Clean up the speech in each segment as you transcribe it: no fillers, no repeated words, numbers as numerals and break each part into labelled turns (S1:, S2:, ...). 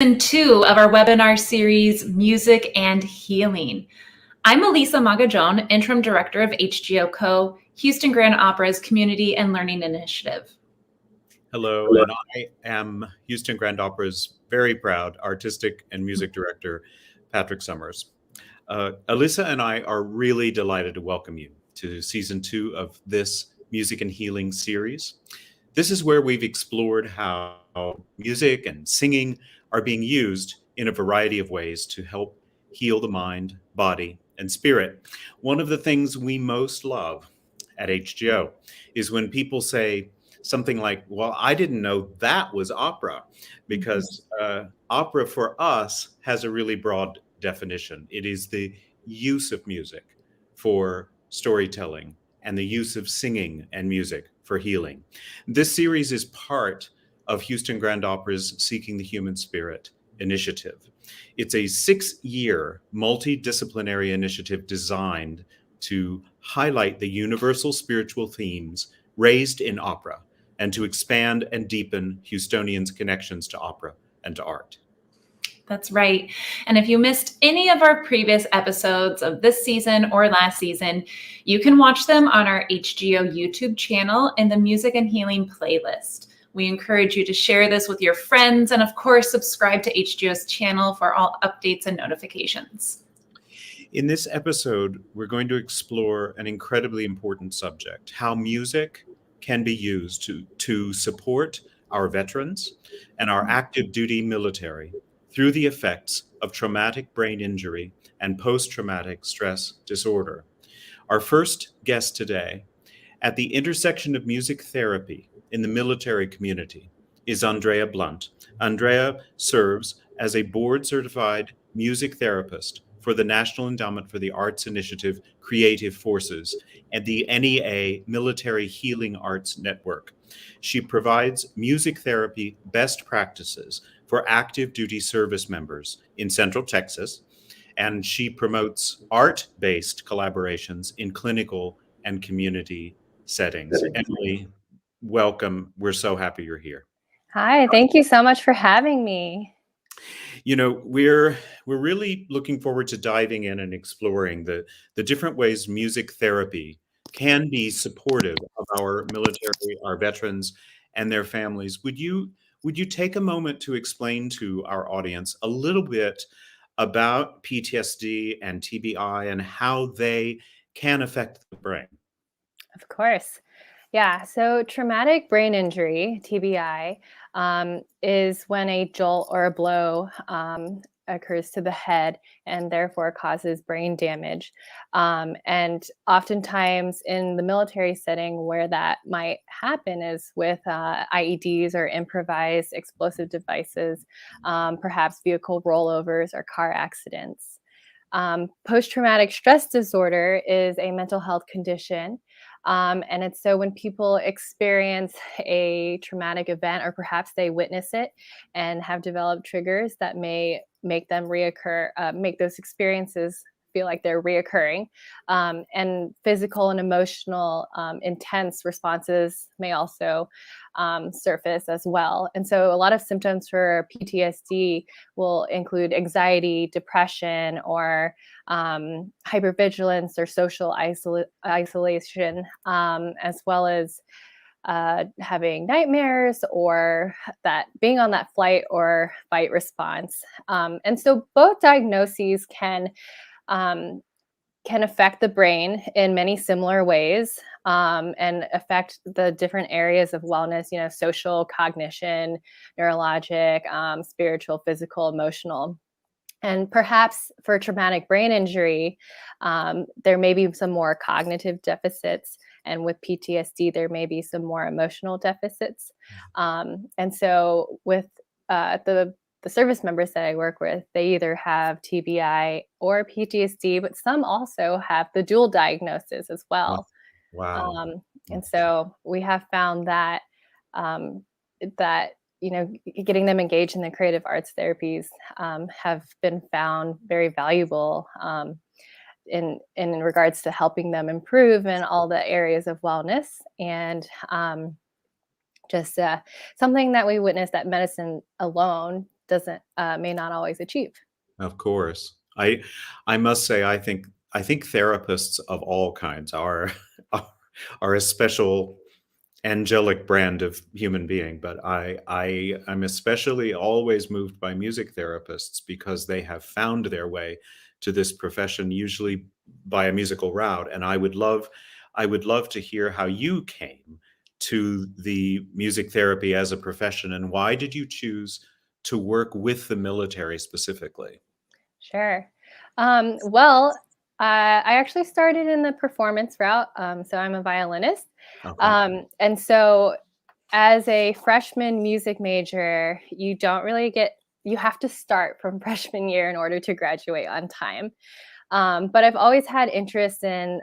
S1: Season 2 of our webinar series, Music and Healing. I'm Elisa Magajon, Interim Director of HGO Co., Houston Grand Opera's Community and Learning Initiative.
S2: Hello, and I am Houston Grand Opera's very proud Artistic and Music Director, Patrick Summers. Alyssa and I are really delighted to welcome you to Season 2 of this Music and Healing series. This is where we've explored how music and singing are being used in a variety of ways to help heal the mind, body, and spirit. One of the things we most love at HGO is when people say something like, well, I didn't know that was opera, because opera for us has a really broad definition. It is the use of music for storytelling and the use of singing and music for healing. This series is part of Houston Grand Opera's Seeking the Human Spirit initiative. It's a 6-year multidisciplinary initiative designed to highlight the universal spiritual themes raised in opera and to expand and deepen Houstonians' connections to opera and to art.
S1: That's right. And if you missed any of our previous episodes of this season or last season, you can watch them on our HGO YouTube channel in the Music and Healing playlist. We encourage you to share this with your friends and, of course, subscribe to HGO's channel for all updates and notifications.
S2: In this episode, we're going to explore an incredibly important subject: how music can be used to support our veterans and our active duty military through the effects of traumatic brain injury and post-traumatic stress disorder. Our first guest today, at the intersection of music therapy in the military community, is Andrea Blunt. Andrea serves as a board-certified music therapist for the National Endowment for the Arts Initiative Creative Forces and the NEA Military Healing Arts Network. She provides music therapy best practices for active duty service members in Central Texas, and she promotes art-based collaborations in clinical and community settings. Emily, welcome. We're so happy you're here.
S3: Hi, thank you so much for having me.
S2: You know, we're really looking forward to diving in and exploring the different ways music therapy can be supportive of our military, our veterans, and their families. Would you take a moment to explain to our audience a little bit about PTSD and TBI and how they can affect the brain?
S3: Of course. Yeah, so traumatic brain injury, TBI, is when a jolt or a blow occurs to the head and therefore causes brain damage. And oftentimes in the military setting where that might happen is with IEDs or improvised explosive devices, perhaps vehicle rollovers or car accidents. Post-traumatic stress disorder is a mental health condition. And it's so when people experience a traumatic event, or perhaps they witness it and have developed triggers that may make them reoccur, make those experiences feel like they're reoccurring. And physical and emotional intense responses may also surface as well. And so a lot of symptoms for PTSD will include anxiety, depression, or hypervigilance or social isolation, as well as having nightmares or that being on that flight or fight response. And so both diagnoses can affect the brain in many similar ways, and affect the different areas of wellness, social, cognition, neurologic, spiritual, physical, emotional. And perhaps for traumatic brain injury, there may be some more cognitive deficits. And with PTSD, there may be some more emotional deficits. And so with the service members that I work with, they either have TBI or PTSD, but some also have the dual diagnosis as well.
S2: Wow.
S3: And so we have found that getting them engaged in the creative arts therapies have been found very valuable in regards to helping them improve in all the areas of wellness. And just something that we witnessed that medicine alone doesn't may not always achieve.
S2: Of course. I must say I think therapists of all kinds are are a special angelic brand of human being, but I am especially always moved by music therapists because they have found their way to this profession usually by a musical route. And I would love to hear how you came to the music therapy as a profession, and why did you choose to work with the military specifically?
S3: Sure. Well, I actually started in the performance route. So I'm a violinist.
S2: Okay.
S3: And so as a freshman music major, you don't really you have to start from freshman year in order to graduate on time. But I've always had interest in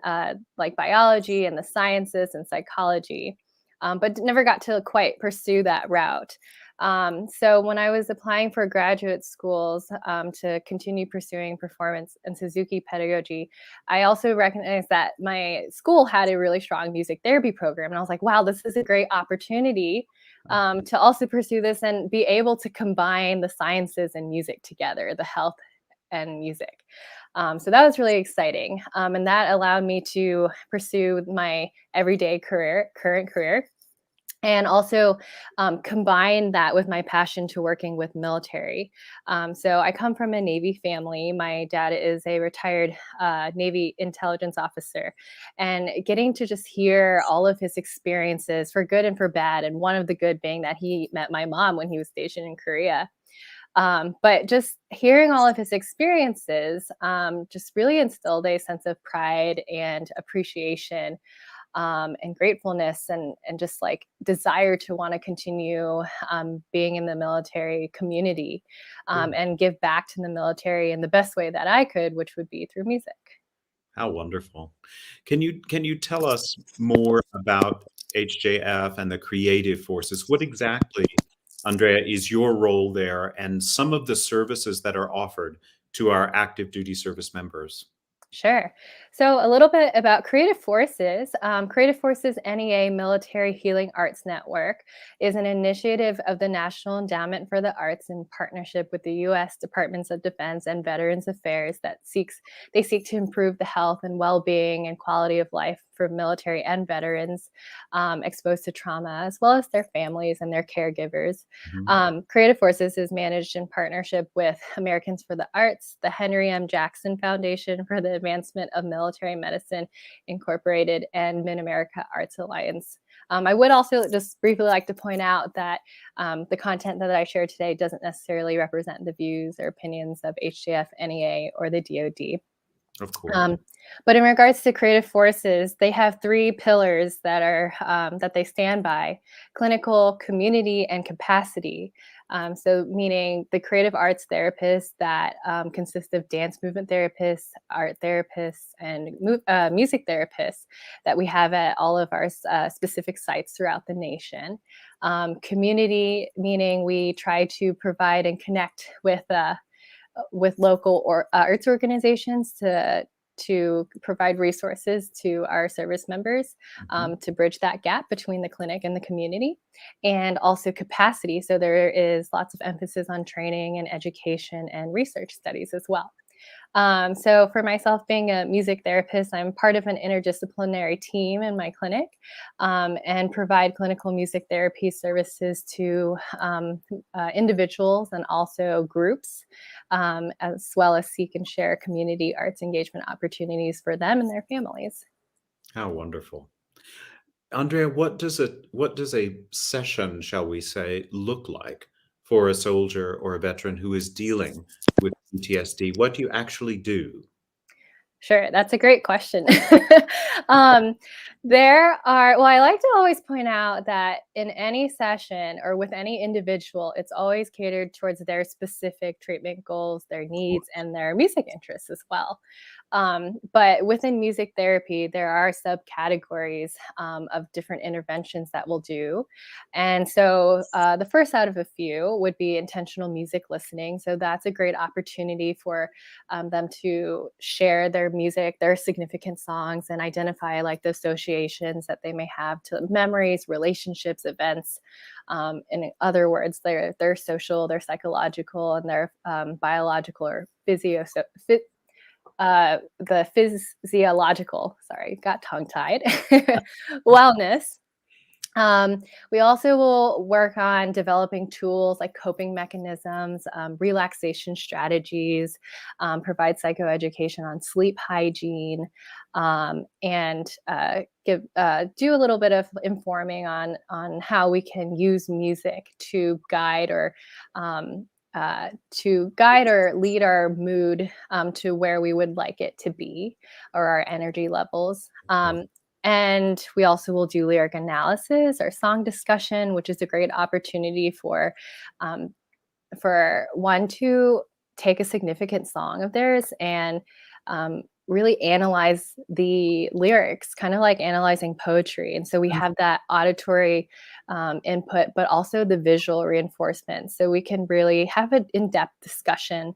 S3: like biology and the sciences and psychology, but never got to quite pursue that route. So when I was applying for graduate schools to continue pursuing performance and Suzuki pedagogy, I also recognized that my school had a really strong music therapy program. And I was like, wow, this is a great opportunity to also pursue this and be able to combine the sciences and music together, the health and music. So that was really exciting. And that allowed me to pursue my everyday current career, and also combine that with my passion to working with military. So I come from a Navy family. My dad is a retired Navy intelligence officer, and getting to just hear all of his experiences for good and for bad. And one of the good being that he met my mom when he was stationed in Korea. But just hearing all of his experiences just really instilled a sense of pride and appreciation, and gratefulness, and just like desire to want to continue being in the military community,
S2: Good.
S3: and give back to the military in the best way that I could, which would be through music.
S2: How wonderful. Can you tell us more about HJF and the creative forces? What exactly, Andrea, is your role there, and some of the services that are offered to our active duty service members?
S3: Sure. So, a little bit about Creative Forces. Creative Forces NEA Military Healing Arts Network is an initiative of the National Endowment for the Arts in partnership with the U.S. Departments of Defense and Veterans Affairs they seek to improve the health and well-being and quality of life for military and veterans exposed to trauma, as well as their families and their caregivers.
S2: Mhm.
S3: Creative Forces is managed in partnership with Americans for the Arts, the Henry M. Jackson Foundation for the Advancement of Military Medicine Incorporated, and Mid America Arts Alliance. I would also just briefly like to point out that the content that I share today doesn't necessarily represent the views or opinions of HJF, NEA, or the DoD.
S2: Of course.
S3: Um, but in regards to creative forces, they have three pillars that they stand by: clinical, community, and capacity. So, meaning the creative arts therapists that consist of dance movement therapists, art therapists, and music therapists that we have at all of our specific sites throughout the nation. Community, meaning we try to provide and connect with local or arts organizations to provide resources to our service members,
S2: Mhm.
S3: to bridge that gap between the clinic and the community, and also capacity. So there is lots of emphasis on training and education and research studies as well. So for myself, being a music therapist, I'm part of an interdisciplinary team in my clinic, and provide clinical music therapy services to individuals and also groups, as well as seek and share community arts engagement opportunities for them and their families.
S2: How wonderful. Andrea, what does a session, shall we say, look like for a soldier or a veteran who is dealing with PTSD? What do you actually do?
S3: Sure, that's a great question. um, I like to always point out that in any session or with any individual, it's always catered towards their specific treatment goals, their needs, and their music interests as well. But within music therapy, there are subcategories of different interventions that we'll do. And so the first out of a few would be intentional music listening. So that's a great opportunity for them to share their music, their significant songs, and identify like the associations that they may have to memories, relationships, events. In other words, their social, their psychological, and their biological or the physiological, sorry, got tongue-tied, wellness. We also will work on developing tools like coping mechanisms, relaxation strategies, provide psychoeducation on sleep hygiene, and do a little bit of informing on how we can use music to guide or lead our mood to where we would like it to be, or our energy levels. And we also will do lyric analysis or song discussion, which is a great opportunity for one to take a significant song of theirs and really analyze the lyrics, kind of like analyzing poetry. And so we have that auditory input, but also the visual reinforcement. So we can really have an in-depth discussion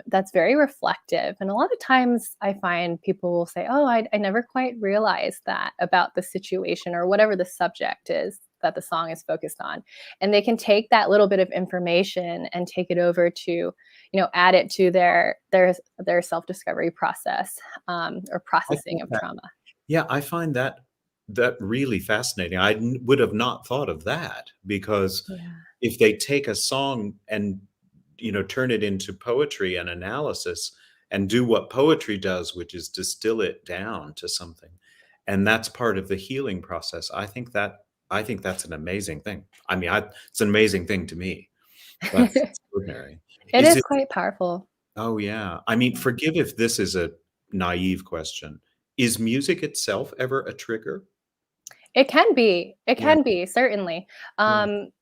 S3: that's very reflective. And a lot of times I find people will say, oh, I never quite realized that about the situation or whatever the subject is that the song is focused on. And they can take that little bit of information and take it over to, add it to their self-discovery process or processing of trauma.
S2: Yeah, I find that really fascinating. I would have not thought of that, because if they take a song and turn it into poetry and analysis and do what poetry does, which is distill it down to something, and that's part of the healing process. I think that's an amazing thing. I mean, it's an amazing thing to me. That's extraordinary.
S3: It is quite powerful.
S2: Oh, yeah. I mean, forgive if this is a naive question. Is music itself ever a trigger?
S3: It can be. It can be, certainly. Some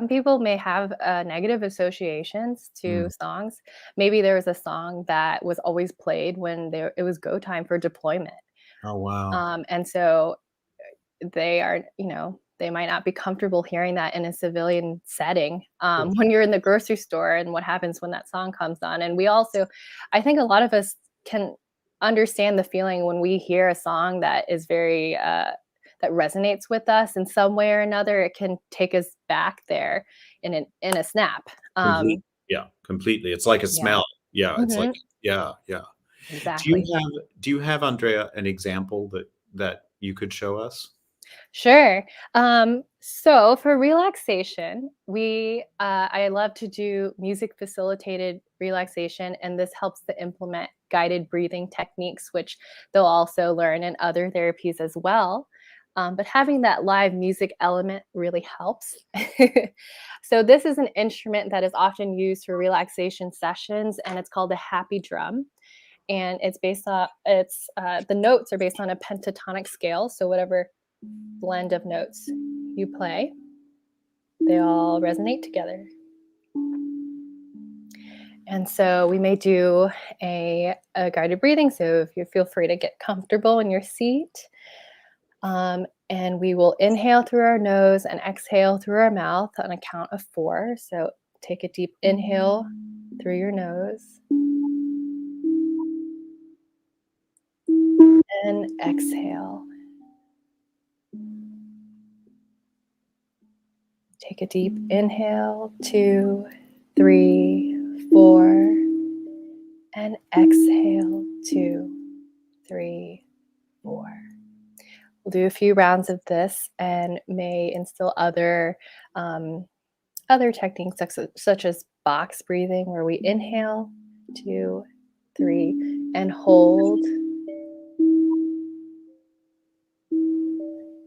S3: people may have negative associations to songs. Maybe there was a song that was always played when it was go time for deployment.
S2: Oh, wow.
S3: And so they are, they might not be comfortable hearing that in a civilian setting when you're in the grocery store, and what happens when that song comes on. And I think a lot of us can understand the feeling when we hear a song that is very, that resonates with us in some way or another. It can take us back there in a snap.
S2: Completely. It's like a smell. Yeah. It's like, yeah.
S3: Exactly.
S2: Do you have, Andrea, an example that you could show us?
S3: Sure. So for relaxation, I love to do music facilitated relaxation, and this helps to implement guided breathing techniques, which they'll also learn in other therapies as well. But having that live music element really helps. So this is an instrument that is often used for relaxation sessions, and it's called a happy drum. And the notes are based on a pentatonic scale. So whatever blend of notes you play, they all resonate together. And so we may do a guided breathing. So if you feel free to get comfortable in your seat. And we will inhale through our nose and exhale through our mouth on a count of 4. So take a deep inhale through your nose. And exhale. Take a deep inhale, 2, 3, 4, and exhale, 2, 3, 4. We'll do a few rounds of this and may instill other techniques such as box breathing, where we inhale, 2, 3, and hold.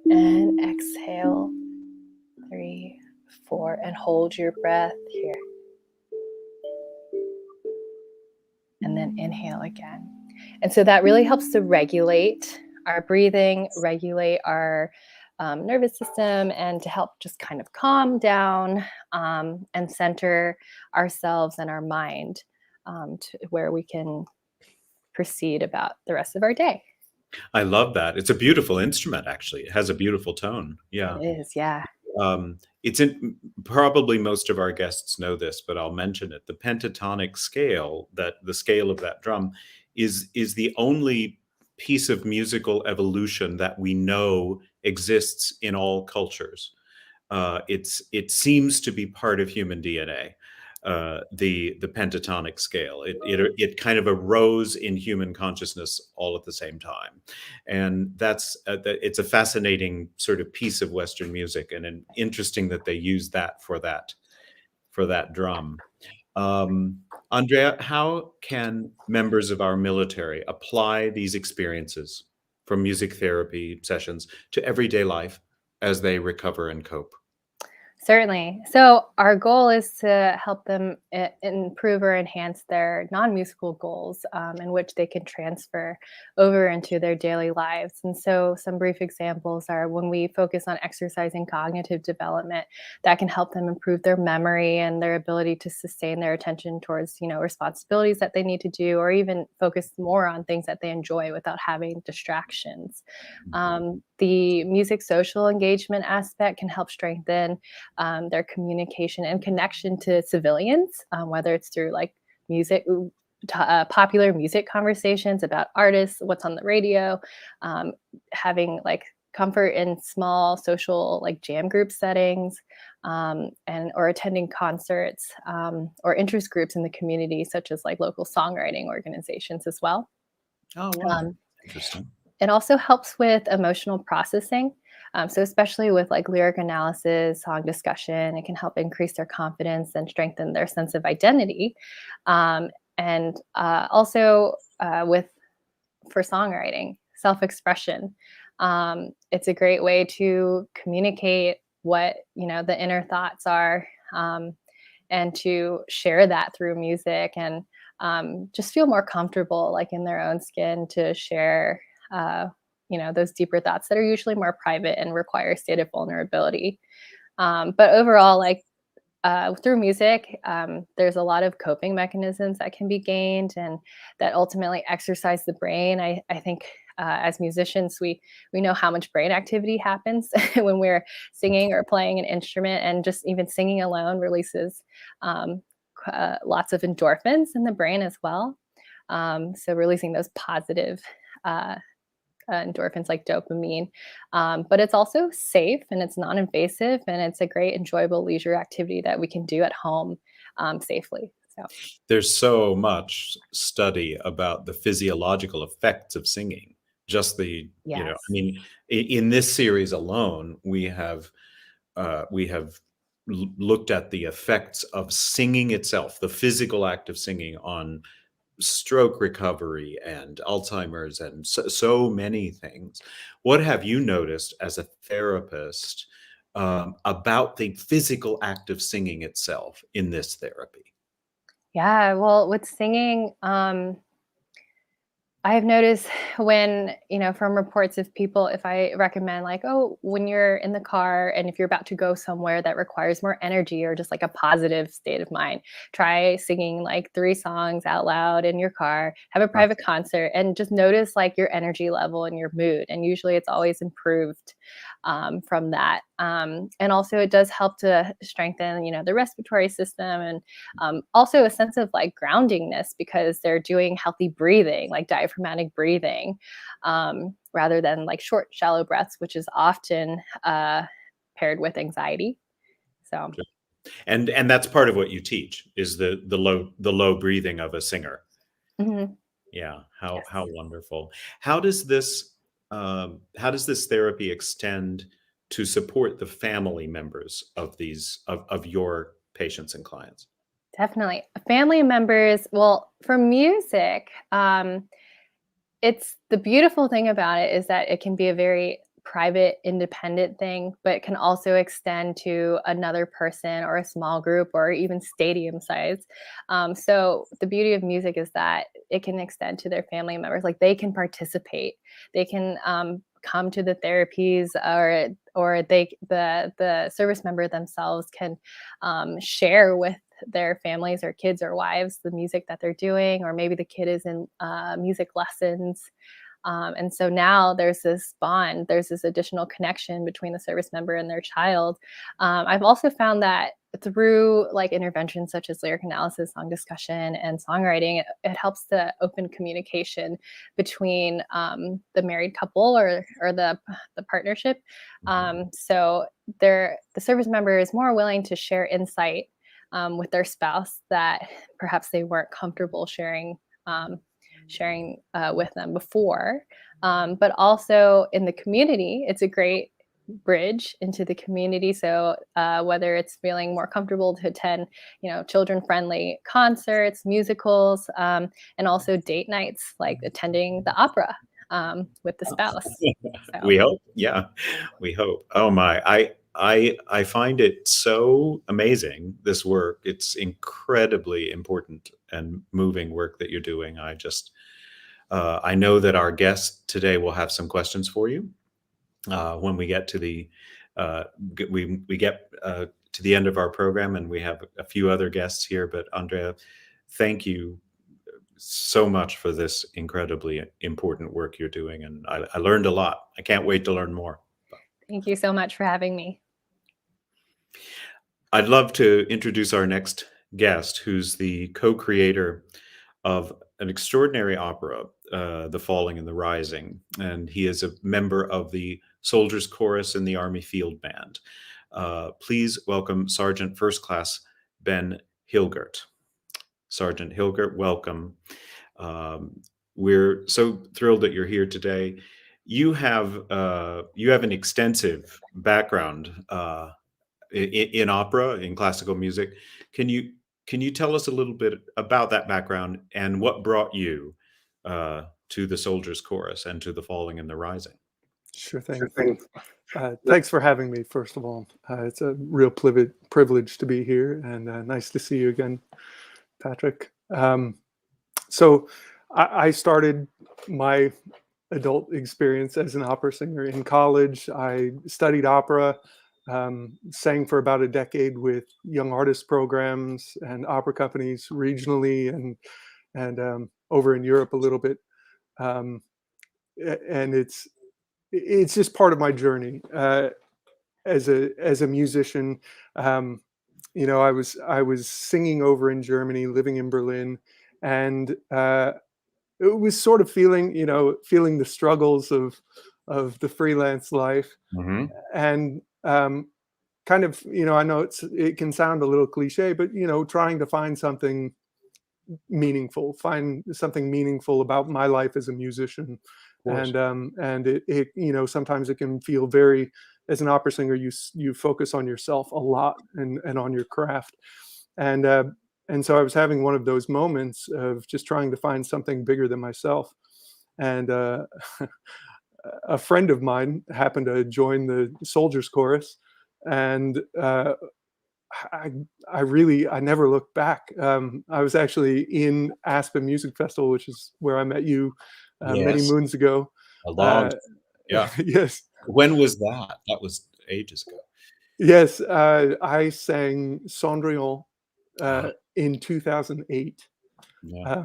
S3: And exhale, 3, 4, and hold your breath here. And then inhale again. And so that really helps to regulate our breathing, regulate our nervous system, and to help just kind of calm down and center ourselves and our mind to where we can proceed about the rest of our day.
S2: I love that. It's a beautiful instrument, actually. It has a beautiful tone. Yeah.
S3: It is, yeah.
S2: Probably most of our guests know this, but I'll mention it. The pentatonic scale, the scale of that drum, is the only piece of musical evolution that we know exists in all cultures. It seems to be part of human DNA. The pentatonic scale. It kind of arose in human consciousness all at the same time, and it's a fascinating sort of piece of Western music, and interesting that they use that for that drum. Andrea, how can members of our military apply these experiences from music therapy sessions to everyday life as they recover and cope?
S3: Certainly. So our goal is to help them improve or enhance their non-musical goals, in which they can transfer over into their daily lives. And so some brief examples are when we focus on exercising cognitive development, that can help them improve their memory and their ability to sustain their attention towards, responsibilities that they need to do, or even focus more on things that they enjoy without having distractions. The music social engagement aspect can help strengthen their communication and connection to civilians, whether it's through like music, popular music conversations about artists, what's on the radio, having like comfort in small social like jam group settings, and or attending concerts, or interest groups in the community, such as like local songwriting organizations as well.
S2: Oh, wow.
S3: Um,
S2: Interesting.
S3: it also helps with emotional processing. So especially with like lyric analysis, song discussion, it can help increase their confidence and strengthen their sense of identity. And also with for songwriting, self-expression. It's a great way to communicate what the inner thoughts are, and to share that through music, and just feel more comfortable, like in their own skin, to share those deeper thoughts that are usually more private and require a state of vulnerability. But overall, like through music, there's a lot of coping mechanisms that can be gained and that ultimately exercise the brain. I think as musicians, we know how much brain activity happens when we're singing or playing an instrument, and just even singing alone releases lots of endorphins in the brain as well. So releasing those positive endorphins like dopamine. But it's also safe and it's non-invasive, and it's a great, enjoyable leisure activity that we can do at home safely. So
S2: There's so much study about the physiological effects of singing. Just I
S3: yes.
S2: mean, in this series alone, we have looked at the effects of singing itself, the physical act of singing, on stroke recovery and Alzheimer's and so many things. What have you noticed as a therapist about the physical act of singing itself in this therapy?
S3: Yeah, well, with singing, I've noticed when, from reports of people, if I recommend like, oh, when you're in the car and if you're about to go somewhere that requires more energy or just like a positive state of mind, try singing like 3 songs out loud in your car, have a private concert, and just notice like your energy level and your mood. And usually it's always improved from that. And also it does help to strengthen, the respiratory system, and also a sense of like groundingness, because they're doing healthy breathing, like diaphragmatic breathing, rather than like short, shallow breaths, which is often paired with anxiety. So,
S2: And that's part of what you teach, is the low breathing of a singer.
S3: mhm,
S2: Yeah,
S3: yes.
S2: how wonderful. How does this therapy extend to support the family members of your patients and clients?
S3: Definitely. Family members, well, for music, it's the beautiful thing about it is that it can be a very private, independent thing, but it can also extend to another person or a small group or even stadium size. So the beauty of music is that it can extend to their family members. Like they can participate, they can come to the therapies, or the service member themselves can share with their families or kids or wives the music that they're doing, or maybe the kid is in music lessons. And so now there's this bond, there's this additional connection between the service member and their child. I've also found that through like interventions such as lyric analysis, song discussion, and songwriting, it helps to open communication between the married couple or the partnership. So the service member is more willing to share insight with their spouse that perhaps they weren't comfortable sharing with them before. But also in the community, it's a great bridge into the community. So whether it's feeling more comfortable to attend, children-friendly concerts, musicals, and also date nights, like attending the opera with the spouse. So.
S2: We hope. Yeah, we hope. Oh my, I find it so amazing, this work. It's incredibly important and moving work that you're doing. I know that our guest today will have some questions for you when we get to the to the end of our program, and we have a few other guests here. But Andrea, thank you so much for this incredibly important work you're doing, and I learned a lot. I can't wait to learn more.
S3: Thank you so much for having me.
S2: I'd love to introduce our next guest, who's the co-creator of an extraordinary opera, The Falling and the Rising, and he is a member of the Soldiers Chorus in the Army Field Band. Please welcome Sergeant First Class Ben Hilgert. Sergeant Hilgert, welcome. We're so thrilled that you're here today. You have an extensive background in opera, in classical music. Can you tell us a little bit about that background and what brought you to the Soldiers Chorus and to The Falling and the Rising?
S4: Sure thing. Thanks for having me, first of all. It's a real privilege to be here, and nice to see you again, Patrick. So I started my adult experience as an opera singer in college. I studied opera, sang for about a decade with young artist programs and opera companies regionally and over in Europe a little bit. And it's just part of my journey as a musician. I was singing over in Germany, living in Berlin, and it was sort of feeling the struggles of the freelance life, and kind of, I know it can sound a little cliche, but trying to find something meaningful about my life as a musician. And it sometimes it can feel very, as an opera singer, you focus on yourself a lot and on your craft. And so I was having one of those moments of just trying to find something bigger than myself. And a friend of mine happened to join the Soldiers Chorus, and I never looked back. I was actually in Aspen Music Festival, which is where I met you many moons ago.
S2: Yeah.
S4: Yes.
S2: When was that? That was ages ago.
S4: Yes. I sang Cendrillon in 2008.
S2: Yeah.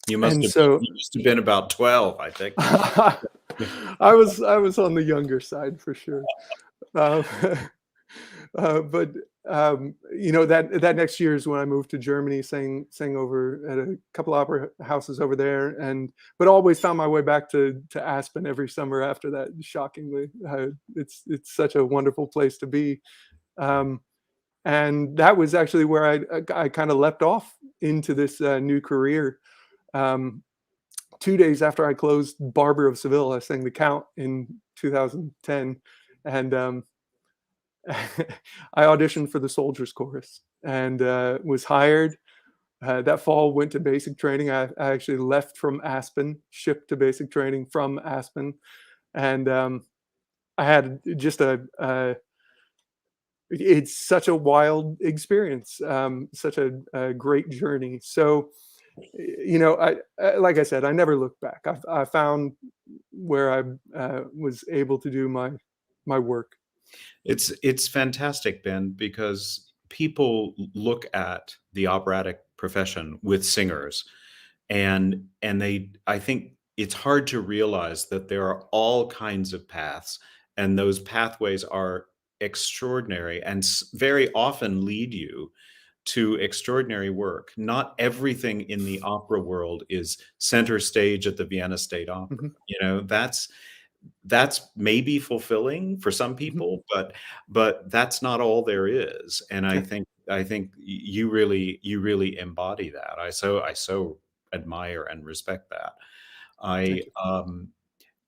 S2: You must have been about 12, I think.
S4: I was on the younger side for sure. But that next year is when I moved to Germany, sang over at a couple opera houses over there, but always found my way back to Aspen every summer after that. Shockingly, it's such a wonderful place to be, and that was actually where I kind of leapt off into this new career. 2 days after I closed Barber of Seville, I sang The Count in 2010, and I auditioned for the Soldiers Chorus and was hired. That fall, went to basic training. I actually left from Aspen, shipped to basic training from Aspen, and I had just it's such a wild experience, such a great journey. So, like I said, I never looked back. I found where I was able to do my work.
S2: It's fantastic, Ben, because people look at the operatic profession with singers, and I think it's hard to realize that there are all kinds of paths, and those pathways are extraordinary and very often lead you to extraordinary work. Not everything in the opera world is center stage at the Vienna State Opera.
S4: Mhm.
S2: You know, that's maybe fulfilling for some people, but that's not all there is. And
S4: Yeah.
S2: I think you really embody that. I so admire and respect that. I
S4: Thank you.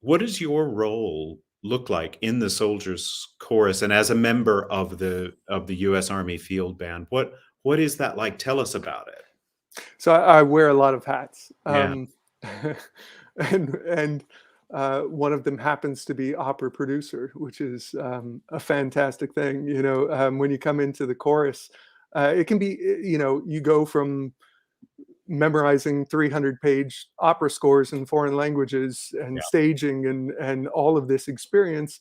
S2: What does your role look like in the soldiers chorus and as a member of the US Army Field Band? What is that like? Tell us about it.
S4: So I wear a lot of hats,
S2: Yeah.
S4: and one of them happens to be opera producer, which is a fantastic thing. You know, when you come into the chorus, it can be, you know, you go from memorizing 300-page opera scores in foreign languages and
S2: Yeah.
S4: staging and all of this experience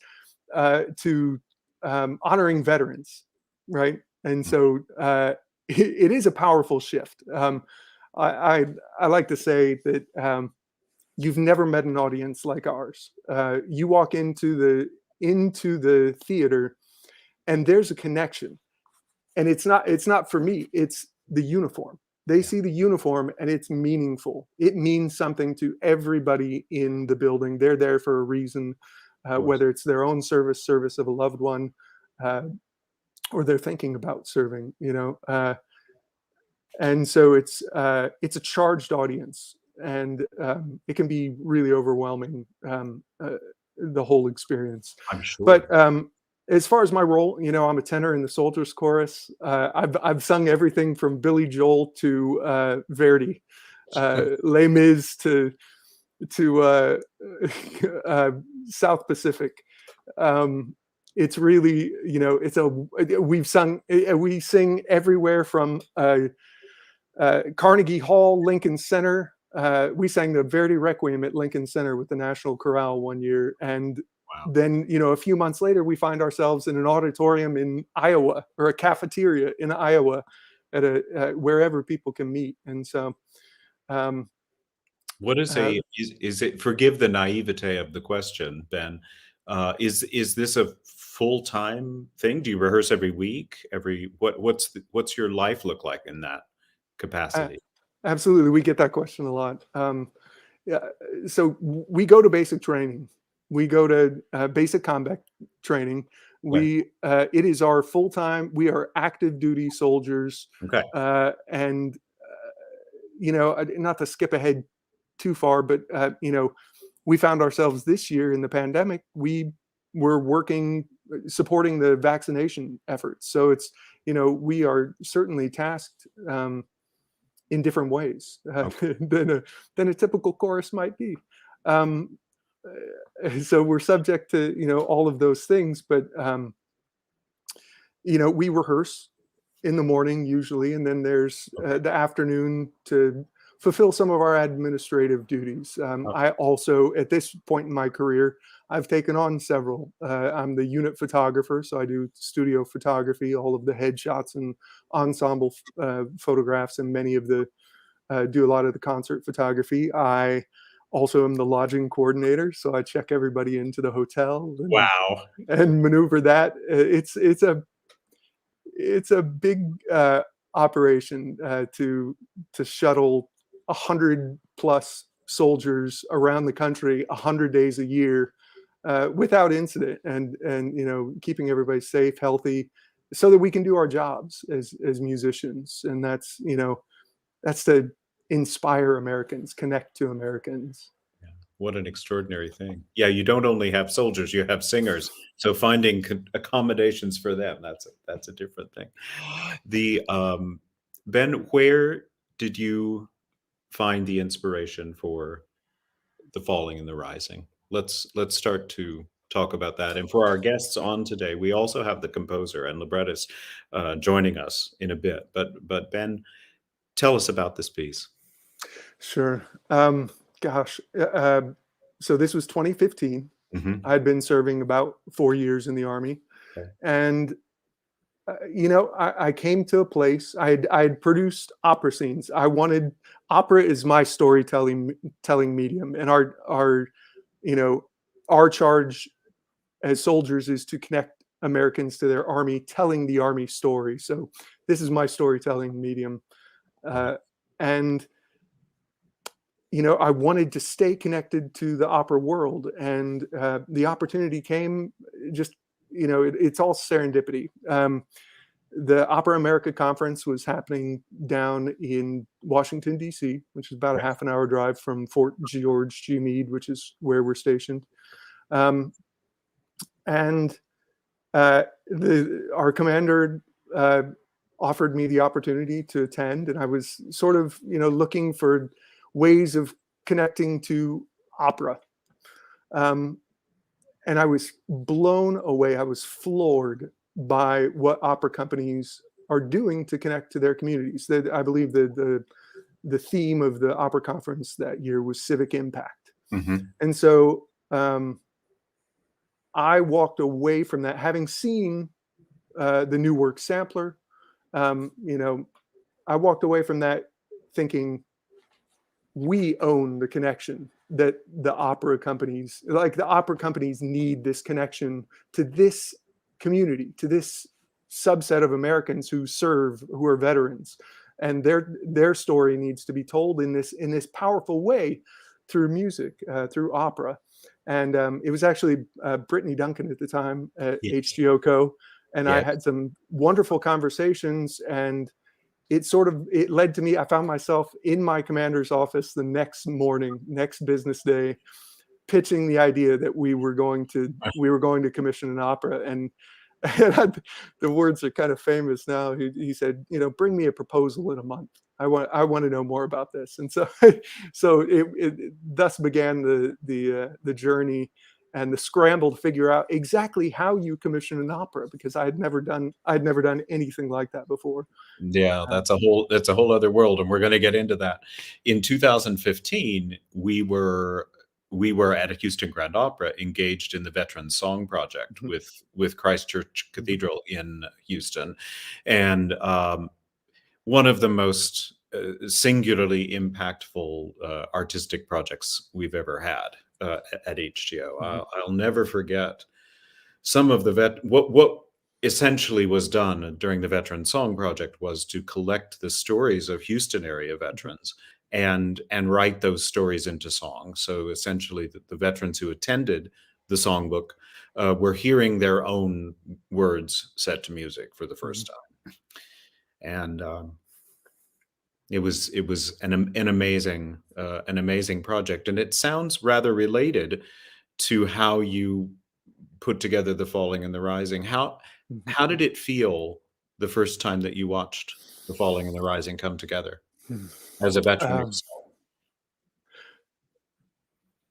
S4: to honoring veterans, right? And so it is a powerful shift. I like to say that you've never met an audience like ours. You walk into the theater, and there's a connection, and it's not for me. It's the uniform. They see the uniform, and it's meaningful. It means something to everybody in the building. They're there for a reason, whether it's their own service of a loved one, or they're thinking about serving. You know. And so it's a charged audience, and it can be really overwhelming, the whole experience.
S2: I'm sure.
S4: But as far as my role, you know, I'm a tenor in the soldiers chorus. I've sung everything from Billy Joel to Verdi, Les Mis to South Pacific. It's really, you know, we sing everywhere from Carnegie Hall, Lincoln Center. We sang the Verdi Requiem at Lincoln Center with the National Chorale one year, and
S2: Wow.
S4: then, you know, a few months later, we find ourselves in an auditorium in Iowa, or a cafeteria in Iowa, at wherever people can meet. And so,
S2: What is is it, forgive the naivete of the question, Ben, is this a full-time thing? Do you rehearse every week? What's your life look like in that capacity?
S4: Absolutely, we get that question a lot. Yeah, so we go to basic training. We go to basic combat training. It is our full time. We are active duty soldiers.
S2: Okay.
S4: And you know, not to skip ahead too far, but you know, we found ourselves this year in the pandemic. We were working, supporting the vaccination efforts. So it's, you know, we are certainly tasked in different ways than a typical chorus might be. So we're subject to, you know, all of those things, but you know, we rehearse in the morning usually, and then there's the afternoon to fulfill some of our administrative duties. I also, at this point in my career, I've taken on several. I'm the unit photographer, so I do studio photography, all of the headshots and ensemble photographs, and many of the do a lot of the concert photography. I also am the lodging coordinator, so I check everybody into the hotel and maneuver that. It's a big operation to shuttle 100+ soldiers around the country 100 days a year without incident, and you know, keeping everybody safe, healthy, so that we can do our jobs as musicians. And that's, you know, that's to inspire Americans, connect to Americans.
S2: Yeah. What an extraordinary thing. Yeah, you don't only have soldiers, you have singers. So finding accommodations for them, that's a different thing. The Ben, where did you find the inspiration for the falling and the rising? Let's start to talk about that. And for our guests on today, we also have the composer and librettist joining us in a bit. But Ben, tell us about this piece.
S4: Sure. Gosh. So this was 2015.
S2: Mm-hmm.
S4: I'd been serving about 4 years in the Army.
S2: Okay.
S4: And you know, I came to a place. I'd produced opera scenes. I wanted, opera is my storytelling medium, and our you know, our charge as soldiers is to connect Americans to their army, telling the army story. So this is my storytelling medium. And, you know, I wanted to stay connected to the opera world, and the opportunity came just, you know, it's all serendipity. The Opera America conference was happening down in Washington, D.C., which is about a half an hour drive from Fort George G. Meade, which is where we're stationed. And our commander offered me the opportunity to attend, and I was sort of, you know, looking for ways of connecting to opera. And I was blown away. I was floored by what opera companies are doing to connect to their communities. I believe the theme of the opera conference that year was civic impact. And so I walked away from that, having seen the new work sampler. You know, I walked away from that thinking, we own the connection that the opera companies need this connection to this community, to this subset of Americans who are veterans, and their story needs to be told in this powerful way through music, through opera. And it was actually Brittany Duncan at the time at HGO Co. And I had some wonderful conversations, and it led to me. I found myself in my commander's office the next morning, next business day, pitching the idea that we were going to commission an opera. And the words are kind of famous now. He said, you know, bring me a proposal in a month. I want to know more about this. And so it thus began the journey and the scramble to figure out exactly how you commission an opera, because I'd never done anything like that before.
S2: Yeah, that's a whole other world, and we're going to get into that. In 2015, we were at a Houston Grand Opera engaged in the Veterans Song Project with Christ Church Cathedral in Houston, and one of the most singularly impactful artistic projects we've ever had at HGO. I'll never forget some of what essentially was done during the Veteran Song Project was to collect the stories of Houston area veterans and write those stories into song. So essentially the veterans who attended the songbook were hearing their own words set to music for the first time. And it was an amazing project. And it sounds rather related to how you put together The Falling and the Rising. How did it feel the first time that you watched The Falling and the Rising come together as a veteran yourself?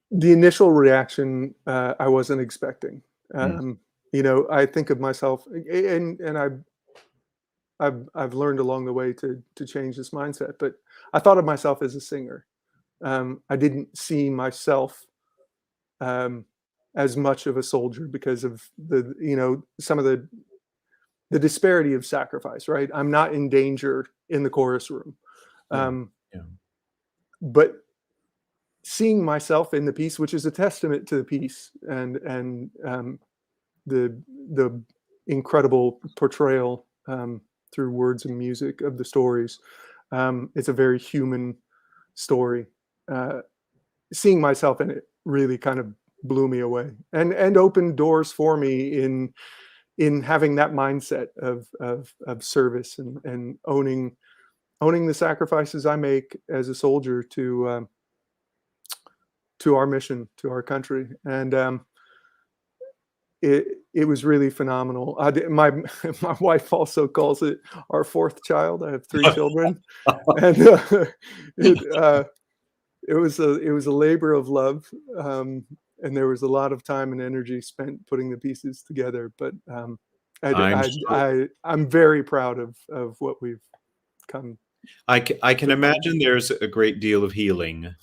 S4: The initial reaction I wasn't expecting. You know, I think of myself, and I've learned along the way to change this mindset, but I thought of myself as a singer. I didn't see myself as much of a soldier because of some of the disparity of sacrifice, right? I'm not in danger in the chorus room. But seeing myself in the piece, which is a testament to the piece and the incredible portrayal through words and music of the stories. It's a very human story. Seeing myself in it really kind of blew me away and opened doors for me in having that mindset of service and owning the sacrifices I make as a soldier to our mission, to our country. And it was really phenomenal. My wife also calls it our fourth child. I have 3 children, and it was a labor of love, and there was a lot of time and energy spent putting the pieces together. But I'm very proud of what we've come.
S2: I can imagine there's a great deal of healing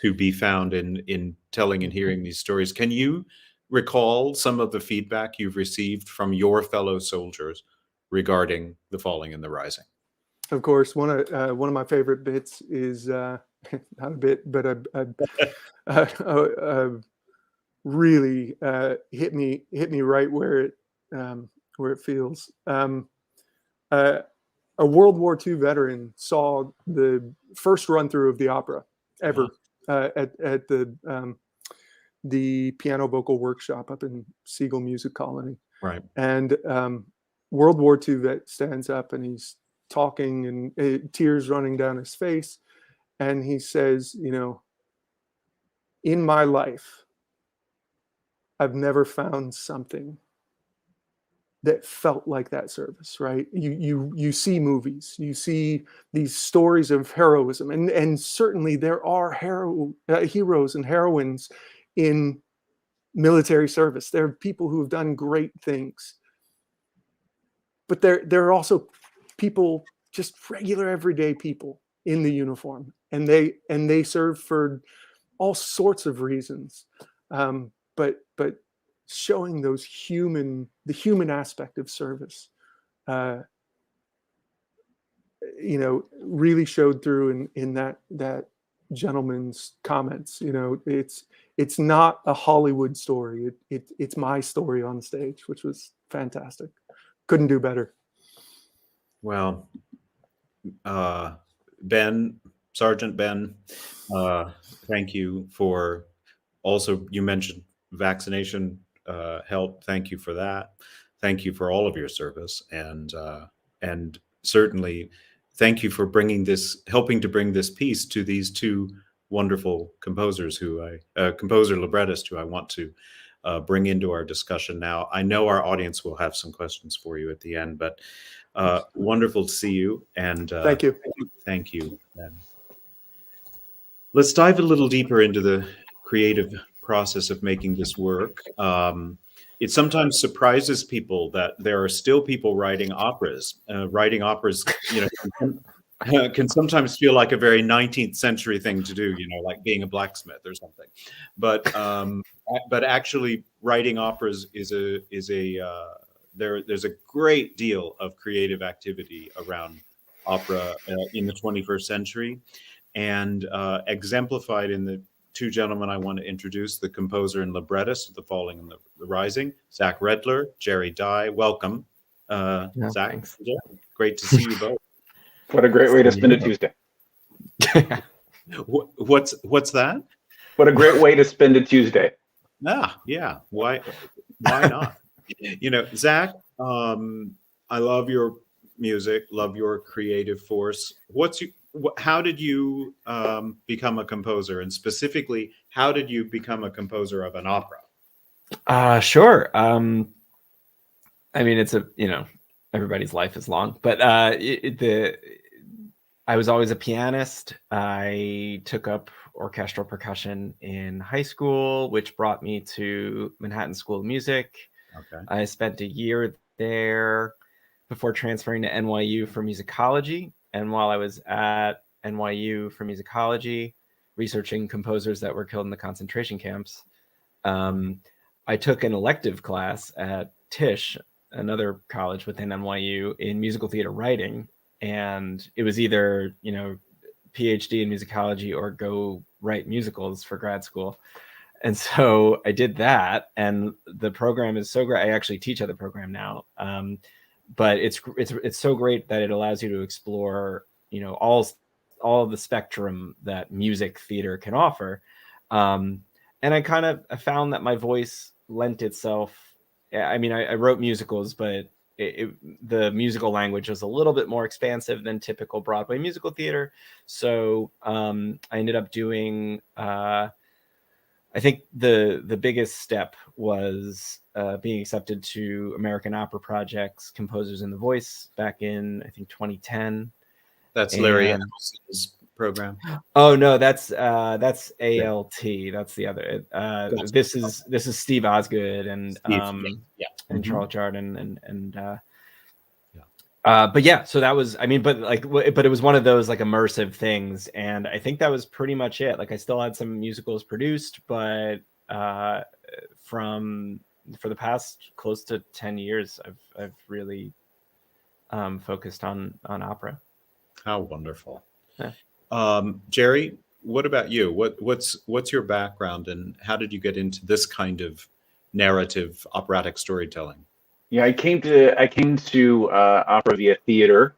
S2: to be found in telling and hearing these stories. Can you recall some of the feedback you've received from your fellow soldiers regarding The Falling and the Rising?
S4: Of course, one of my favorite bits is not a bit, but really hit me right where where it feels. A World War II veteran saw the first run through of the opera ever at the piano vocal workshop up in Siegel Music Colony.
S2: Right.
S4: And World War II vet stands up and he's talking and tears running down his face. And he says, you know, in my life, I've never found something that felt like that service, right? You see movies, you see these stories of heroism, and certainly there are heroes and heroines in military service. There are people who have done great things, but there are also people, just regular everyday people in the uniform, and they serve for all sorts of reasons, but showing the human aspect of service, you know, really showed through in that gentleman's comments. You know, it's not a Hollywood story. It's my story on stage, which was fantastic. Couldn't do better.
S2: Well, Ben, Sergeant Ben, thank you for also, you mentioned vaccination help. Thank you for that. Thank you for all of your service, and certainly thank you for helping to bring this piece to these two wonderful composers composer librettist who I want to bring into our discussion now. I know our audience will have some questions for you at the end, but wonderful to see you, and
S4: thank you.
S2: Thank you, Ben. Let's dive a little deeper into the creative process of making this work. It sometimes surprises people that there are still people writing operas. Writing operas, you know, can sometimes feel like a very 19th century thing to do, you know, like being a blacksmith or something. But actually, writing operas there's a great deal of creative activity around opera in the 21st century, and exemplified in the two gentlemen I want to introduce, the composer and librettist of The Falling and the Rising, Zach Redler, Jerry Dye. Welcome, Zach.
S5: Thanks.
S2: Great to see you both.
S6: What a great way to spend a Tuesday.
S2: What's that?
S6: What a great way to spend a Tuesday.
S2: Yeah. Why not? You know, Zach, I love your music, love your creative force. How did you become a composer, and specifically, how did you become a composer of an opera?
S5: Sure. I mean, it's everybody's life is long, but I was always a pianist. I took up orchestral percussion in high school, which brought me to Manhattan School of Music.
S2: Okay.
S5: I spent a year there before transferring to NYU for musicology. And while I was at NYU for musicology, researching composers that were killed in the concentration camps, I took an elective class at Tisch, another college within NYU, in musical theater writing. And it was either, you know, PhD in musicology or go write musicals for grad school. And so I did that, and the program is so great. I actually teach at the program now. But it's so great that it allows you to explore, you know, all of the spectrum that music theater can offer. And I kind of found that my voice lent itself. I mean, I wrote musicals, but the musical language was a little bit more expansive than typical Broadway musical theater. So I ended up doing, I think the biggest step was being accepted to American Opera Project's Composers in the Voice back in, I think, 2010.
S2: That's Larry Hamilton's program.
S5: Oh no, that's ALT. That's the other. This is Steve Osgood and and Charles Jardin but yeah, so that was, I mean, but it was one of those like immersive things, and I think that was pretty much it. Like I still had some musicals produced, but for the past close to 10 years, I've really focused on opera.
S2: How wonderful.
S5: Yeah.
S2: Jerry, what about you? What's your background, and how did you get into this kind of narrative operatic storytelling?
S6: Yeah, I came to opera via theater.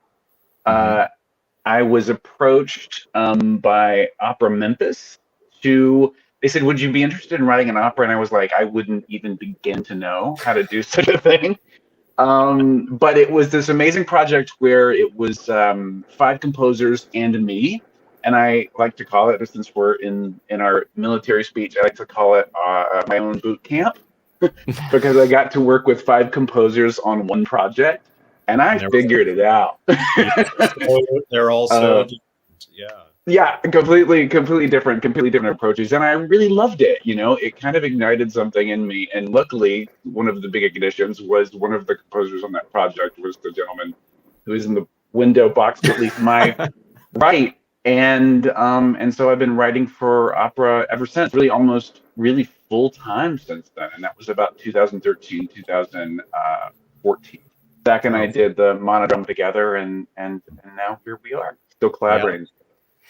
S6: I was approached by Opera Memphis they said, would you be interested in writing an opera? And I was like, I wouldn't even begin to know how to do such a thing. But it was this amazing project where it was 5 composers and me. And I like to call it, since we're in our military speech, I like to call it my own boot camp because I got to work with 5 composers on one project. And I figured it out.
S2: They're all so different. Yeah.
S6: Yeah, completely different approaches. And I really loved it. It kind of ignited something in me. And luckily, one of the big ignitions was one of the composers on that project was the gentleman who is in the window box to at least my right. And so I've been writing for opera ever since, really full time since then. And that was about 2013, 2014. Zach and I did the monodrome together, and now here we are, still collaborating.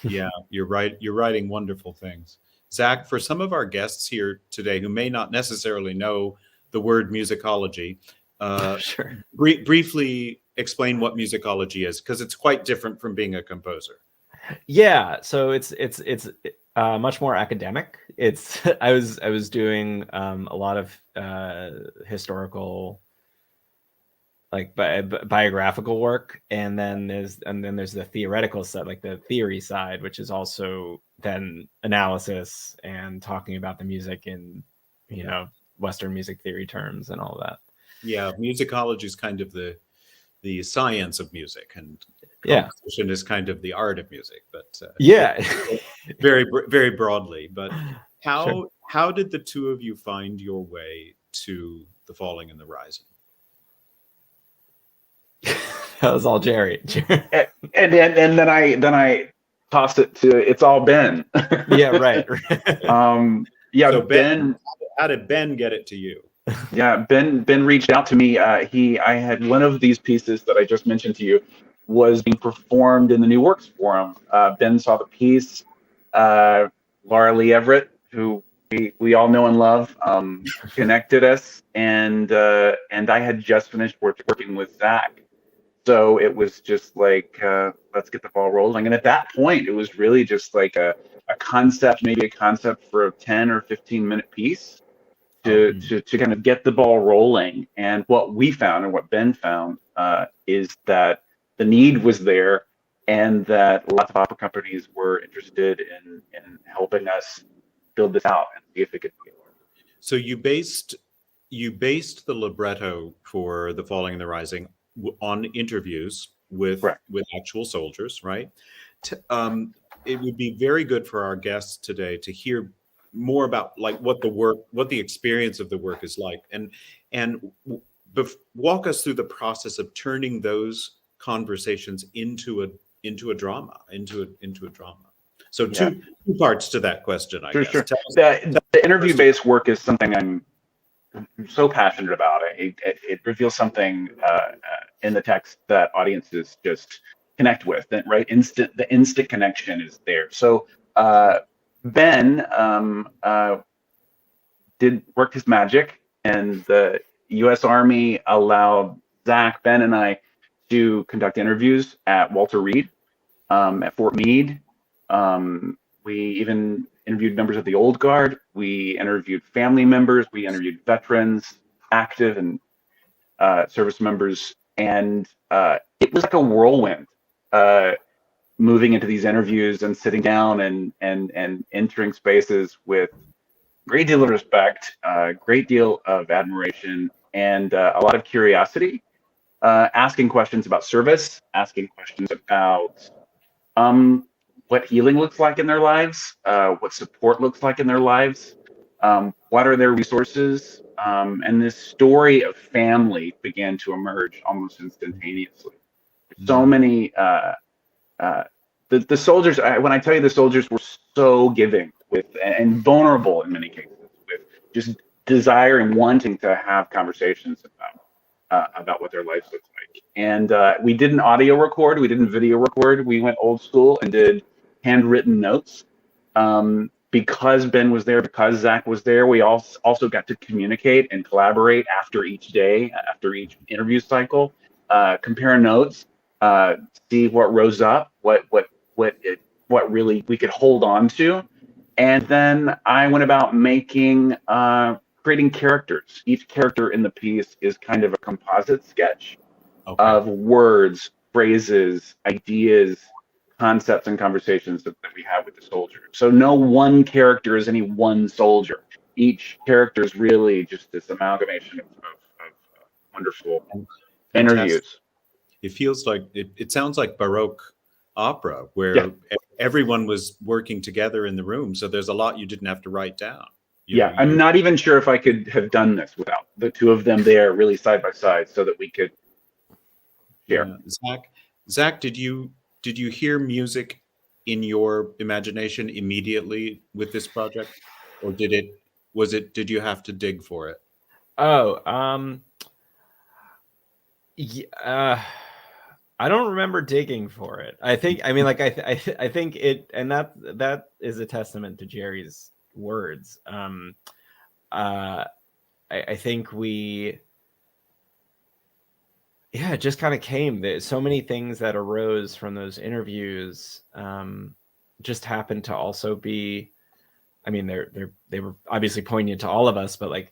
S2: Yeah, you're right. You're writing wonderful things. Zach, for some of our guests here today who may not necessarily know the word musicology,
S5: Sure.
S2: Briefly explain what musicology is, because it's quite different from being a composer.
S5: Yeah, so it's much more academic. I was doing a lot of historical, like biographical work, and then there's the theoretical side, like the theory side, which is also then analysis and talking about the music in Western music theory terms and all of that.
S2: Yeah, musicology is kind of the science of music, and composition is kind of the art of music. But very very broadly. But how did the two of you find your way to The Falling and the Rising?
S5: That was all Jerry.
S6: And then I tossed it to it's all Ben.
S5: Yeah, right.
S2: So Ben, how did Ben get it to you?
S6: Yeah, Ben reached out to me. I had one of these pieces that I just mentioned to you was being performed in the New Works Forum. Ben saw the piece. Laura Lee Everett, who we all know and love, connected us, and I had just finished working with Zach. So it was just like, let's get the ball rolling. And at that point, it was really just like a concept, maybe a concept for a 10 or 15-minute piece to kind of get the ball rolling. And what we found and what Ben found is that the need was there, and that lots of opera companies were interested in helping us build this out and see if it could be.
S2: So you based the libretto for The Falling and the Rising on interviews with actual soldiers, right? It would be very good for our guests today to hear more about like what the experience of the work is like, and walk us through the process of turning those conversations into a drama. So two parts to that question, I guess.
S6: Sure. The interview-based work is something I'm so passionate about. It reveals something in the text that audiences just connect with, right? The instant connection is there. So Ben worked his magic, and the U.S. Army allowed Zach, Ben, and I to conduct interviews at Walter Reed, at Fort Meade. We even interviewed members of the Old Guard. We interviewed family members. We interviewed veterans, active and service members. And it was like a whirlwind, moving into these interviews and sitting down and entering spaces with a great deal of respect, a great deal of admiration, and a lot of curiosity, asking questions about service, asking questions about what healing looks like in their lives, what support looks like in their lives, what are their resources, and this story of family began to emerge almost instantaneously. So many, the soldiers, when I tell you the soldiers were so giving and vulnerable in many cases, with just desire and wanting to have conversations about what their lives look like. And we didn't audio record, we didn't video record, we went old school and did handwritten notes. because Ben was there, because Zach was there, we also got to communicate and collaborate after each day, after each interview cycle, compare notes, see what rose up, what really we could hold on to. And then I went about creating characters. Each character in the piece is kind of a composite sketch of words, phrases, ideas, concepts, and conversations that we have with the soldier. So no one character is any one soldier. Each character is really just this amalgamation of wonderful interviews.
S2: It feels like it sounds like Baroque opera, where everyone was working together in the room. So there's a lot you didn't have to write down.
S6: I'm not even sure if I could have done this without the two of them there really side by side so that we could share.
S2: Zach, did you hear music in your imagination immediately with this project, or did you have to dig for it?
S5: I don't remember digging for it. I think it, and that is a testament to Jerry's words. I think it just kind of came. There's so many things that arose from those interviews just happened to also be, I mean, they were obviously poignant to all of us, but like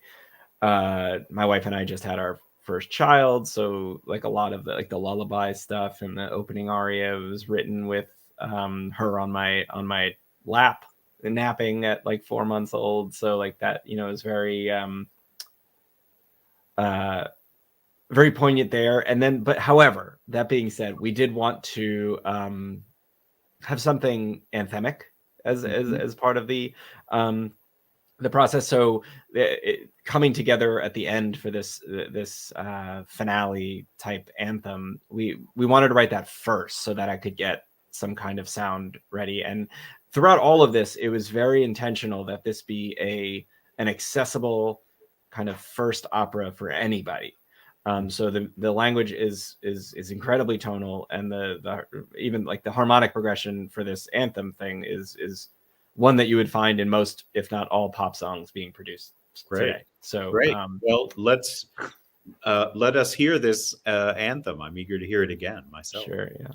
S5: my wife and I just had our first child, so like a lot of the lullaby stuff and the opening aria was written with her on my lap, napping at like 4 months old. So like that, is very very poignant there. And then, but however, that being said, we did want to have something anthemic as part of the process. So coming together at the end for this finale type anthem, we wanted to write that first so that I could get some kind of sound ready. And throughout all of this, it was very intentional that this be an accessible kind of first opera for anybody. So the language is incredibly tonal, and the even like the harmonic progression for this anthem thing is one that you would find in most, if not all, pop songs being produced today. So
S2: great. Well, let us hear this anthem. I'm eager to hear it again myself.
S5: Sure, yeah.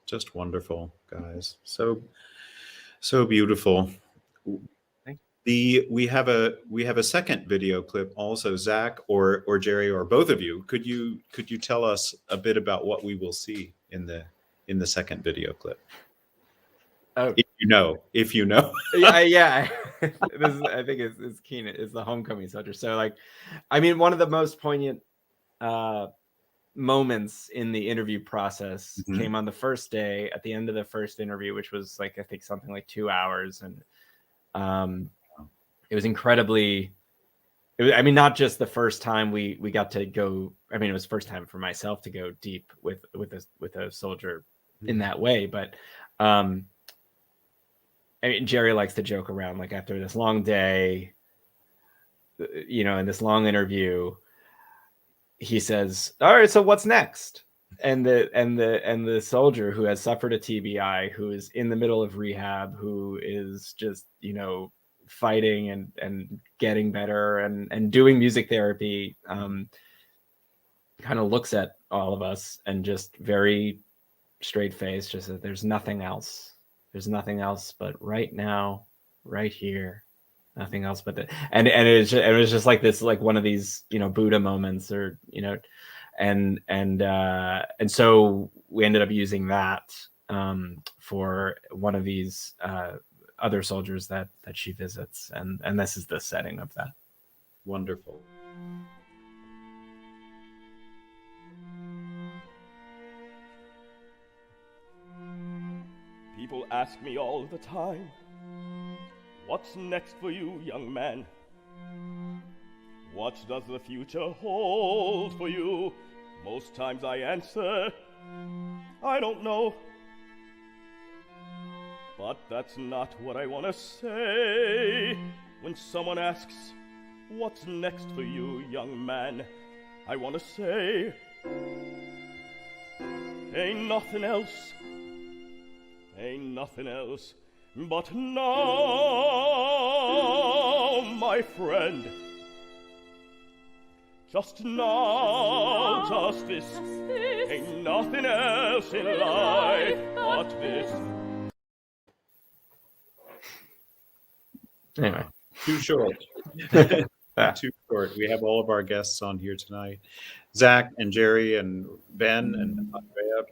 S2: Just wonderful, guys. So beautiful. We have a second video clip also. Zach or Jerry or both of you, could you tell us a bit about what we will see in the second video clip?
S5: Oh,
S2: if you know.
S5: yeah. This is, I think it's keen. It's the homecoming soldier. So like, I mean, one of the most poignant moments in the interview process came on the first day at the end of the first interview, which was like, I think something like 2 hours. And it was incredibly, I mean, not just the first time we got to go, I mean, it was the first time for myself to go deep with a soldier in that way. But I mean, Jerry likes to joke around, like after this long day, in this long interview, he says, all right, so what's next? And the soldier who has suffered a TBI, who is in the middle of rehab, who is just, fighting and getting better and doing music therapy, kind of looks at all of us and just very straight face, just says, there's nothing else. There's nothing else but right now, right here, nothing else but it was just like this, like one of these, Buddha moments, or and so we ended up using that for one of these other soldiers that she visits, and this is the setting of that.
S2: Wonderful.
S7: People ask me all the time, what's next for you, young man? What does the future hold for you? Most times I answer, I don't know. But that's not what I want to say. When someone asks, what's next for you, young man? I want to say, ain't nothing else but now, my friend. Just now, just this. Ain't nothing else in life but this.
S5: Anyway,
S2: Too short. Too short. We have all of our guests on here tonight. Zach and Jerry and Ben and Andrea,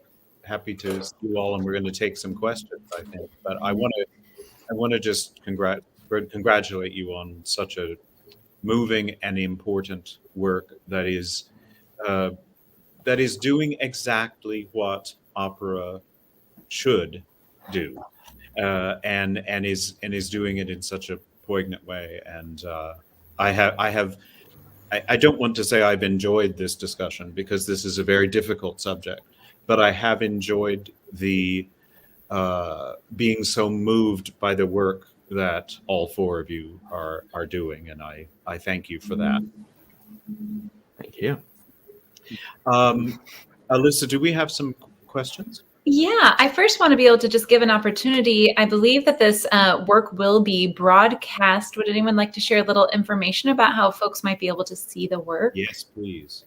S2: happy to see you all, and we're going to take some questions, I think. But I want to just congratulate you on such a moving and important work that is doing exactly what opera should do, and is doing it in such a poignant way. And I don't want to say I've enjoyed this discussion, because this is a very difficult subject, but I have enjoyed the being so moved by the work that all four of you are doing, and I thank you for that.
S5: thank you.
S2: Alyssa, do we have some questions?
S1: Yeah, I first want to be able to just give an opportunity. I believe that this work will be broadcast. Would anyone like to share a little information about how folks might be able to see the work?
S2: Yes, please.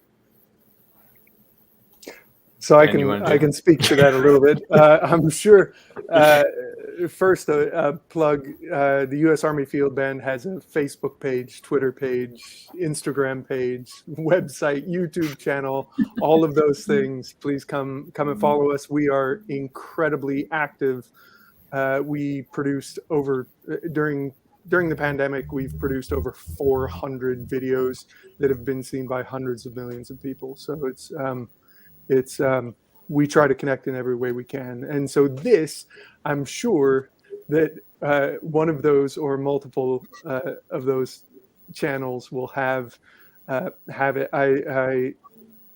S4: So I
S5: Ben,
S4: can speak to that a little bit. I'm sure. First, a plug. The U.S. Army Field Band has a Facebook page, Twitter page, Instagram page, website, YouTube channel, all of those things. Please come and follow us. We are incredibly active. We produced during the pandemic, we've produced over 400 videos that have been seen by hundreds of millions of people. So we try to connect in every way we can. And so this, I'm sure that one of those or multiple of those channels will have it.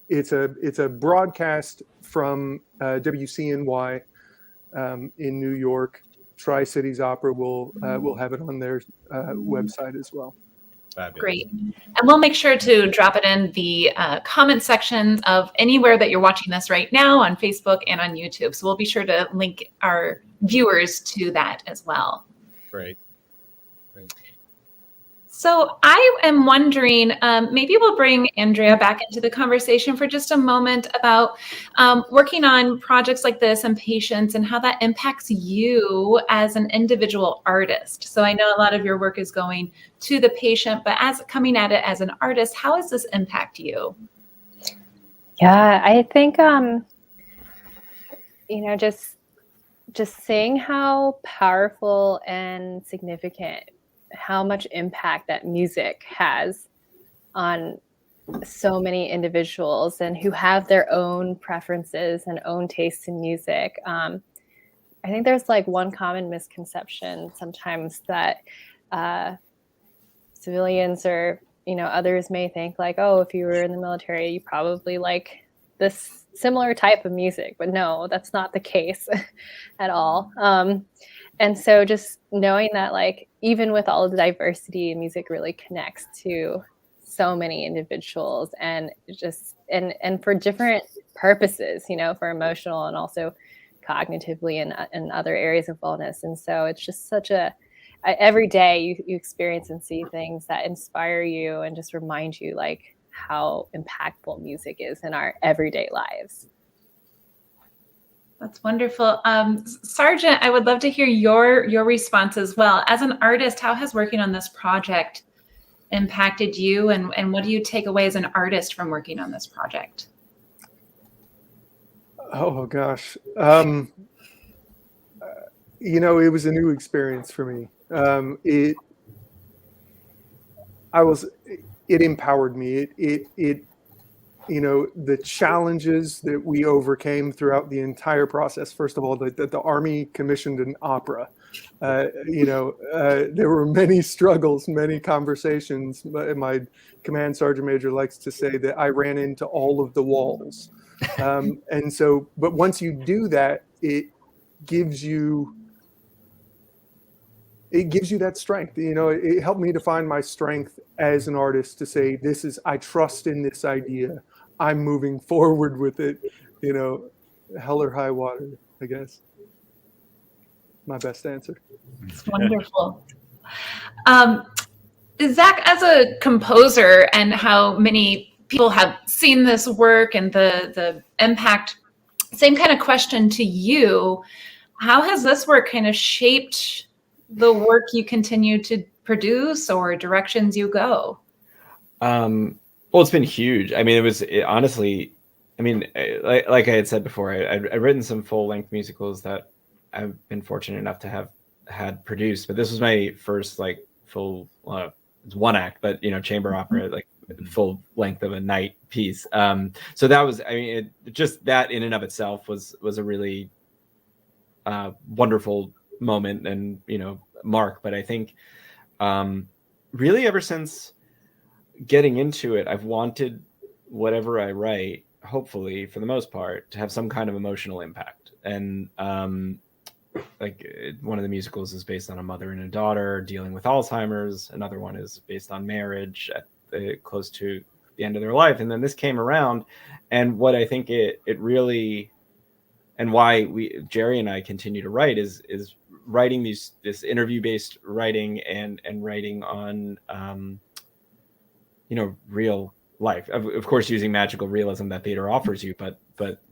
S4: It's a broadcast from WCNY in New York. Tri-Cities Opera will have it on their website as well.
S2: Fabulous.
S1: Great. And we'll make sure to drop it in the comment sections of anywhere that you're watching this right now, on Facebook and on YouTube. So we'll be sure to link our viewers to that as well.
S2: Great.
S1: So I am wondering, maybe we'll bring Andrea back into the conversation for just a moment about working on projects like this and patients, and how that impacts you as an individual artist. So I know a lot of your work is going to the patient, but as coming at it as an artist, how does this impact you?
S3: Yeah, I think, just seeing how powerful and significant, how much impact that music has on so many individuals, and who have their own preferences and own tastes in music. I think there's like one common misconception sometimes that civilians or others may think, like, oh, if you were in the military, you probably like this similar type of music, but no, that's not the case at all. And so just knowing that, like, even with all of the diversity, music really connects to so many individuals, and just and for different purposes, for emotional and also cognitively and other areas of wellness. And so it's just such every day you experience and see things that inspire you and just remind you, like, how impactful music is in our everyday lives.
S1: That's wonderful. Sergeant, I would love to hear your response as well. As an artist, how has working on this project impacted you, and what do you take away as an artist from working on this project?
S4: Oh gosh. You know, it was a new experience for me. It empowered me. It you know, the challenges that we overcame throughout the entire process. First of all, the Army commissioned an opera. You know, there were many struggles, many conversations. My command sergeant major likes to say that I ran into all of the walls. And so, but once you do that, it gives you that strength. You know, it helped me to find my strength as an artist to say, I trust in this idea. I'm moving forward with it, you know, hell or high water, I guess. My best answer.
S1: It's wonderful. Zach, as a composer, and how many people have seen this work and the impact, same kind of question to you. How has this work kind of shaped the work you continue to produce or directions you go?
S5: Well, it's been huge. I mean, honestly, I mean, like I had said before, I've written some full-length musicals that I've been fortunate enough to have had produced, but this was my first like full, it's one act, but you know, chamber opera, like full length of a night piece. So that was, I mean, just that in and of itself was a really wonderful moment and, you know, mark. But I think really ever since getting into it, I've wanted whatever I write, hopefully for the most part, to have some kind of emotional impact. And like one of the musicals is based on a mother and a daughter dealing with Alzheimer's. Another one is based on marriage close to the end of their life. And then this came around, and what I think it really, and why Jerry and I continue to write is writing this interview-based writing and writing on you know, real life, of course, using magical realism that theater offers you, but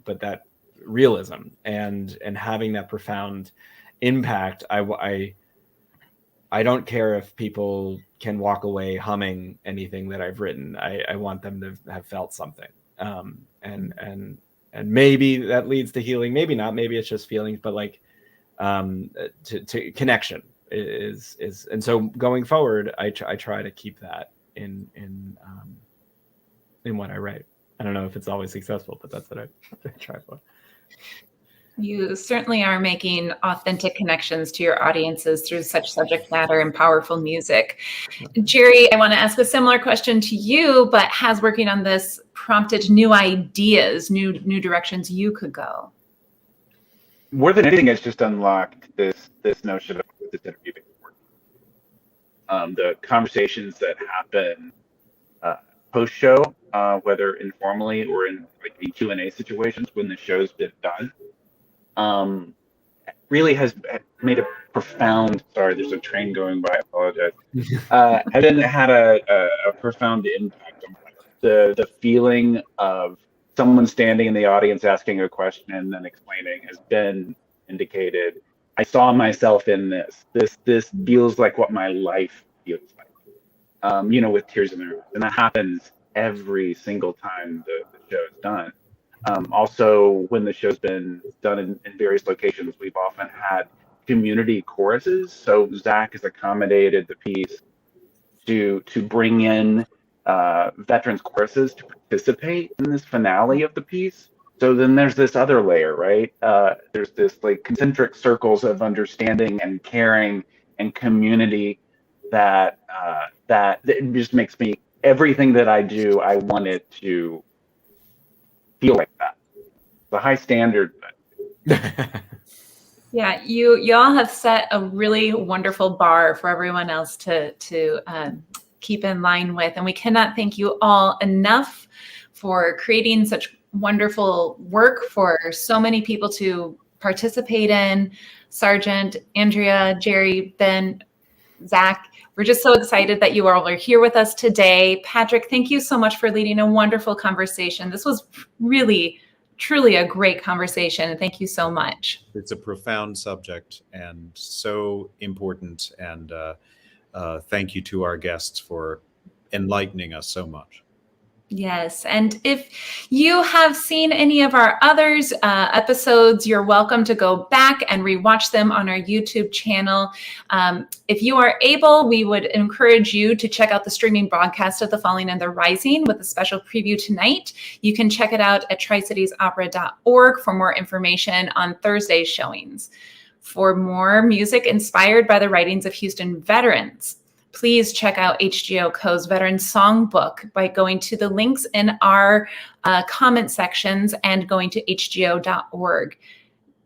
S5: that realism and having that profound impact. I don't care if people can walk away humming anything that I've written. I want them to have felt something, and maybe that leads to healing, maybe not, maybe it's just feelings, but like to connection is. And so going forward, I try to keep that in what I write. I don't know if it's always successful, but that's what I try for.
S1: You certainly are making authentic connections to your audiences through such subject matter and powerful music. Jerry, I want to ask a similar question to you, but has working on this prompted new ideas, new directions you could go?
S6: More than anything, it's just unlocked this notion of this interview-based work. The conversations that happen post-show, whether informally or in like the Q&A situations when the show's been done, really has made a profound. Sorry, there's a train going by. I apologize. And then it had a profound impact on the feeling of someone standing in the audience asking a question and then explaining has been indicated. I saw myself in this. This feels like what my life feels like. You know, with tears in their eyes, and that happens every single time the show is done. Also, when the show's been done in various locations, we've often had community choruses. So Zach has accommodated the piece to bring in veterans choruses to participate in this finale of the piece. So then there's this other layer, right? There's this like concentric circles of understanding and caring and community that it just makes me, everything that I do, I want it to feel like that. It's a high standard.
S1: Yeah, you all have set a really wonderful bar for everyone else to keep in line with, and we cannot thank you all enough for creating such wonderful work for so many people to participate in. Sergeant, Andrea, Jerry, Ben, Zach, we're just so excited that you all are here with us today. Patrick, thank you so much for leading a wonderful conversation. This was really truly a great conversation. And thank you so much.
S2: It's a profound subject and so important. And thank you to our guests for enlightening us so much.
S1: Yes. And if you have seen any of our others episodes, you're welcome to go back and rewatch them on our YouTube channel. If you are able, we would encourage you to check out the streaming broadcast of The Falling and the Rising with a special preview tonight. You can check it out at tricitiesopera.org for more information on Thursday's showings. For more music inspired by the writings of Houston veterans, please check out HGO Co.'s Veteran Songbook by going to the links in our comment sections and going to hgo.org.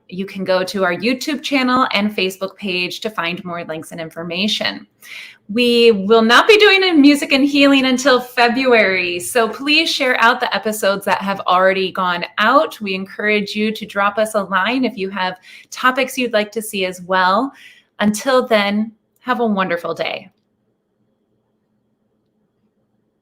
S1: You can go to our YouTube channel and Facebook page to find more links and information. We will not be doing music and healing until February, so please share out the episodes that have already gone out. We encourage you to drop us a line if you have topics you'd like to see as well. Until then, have a wonderful day.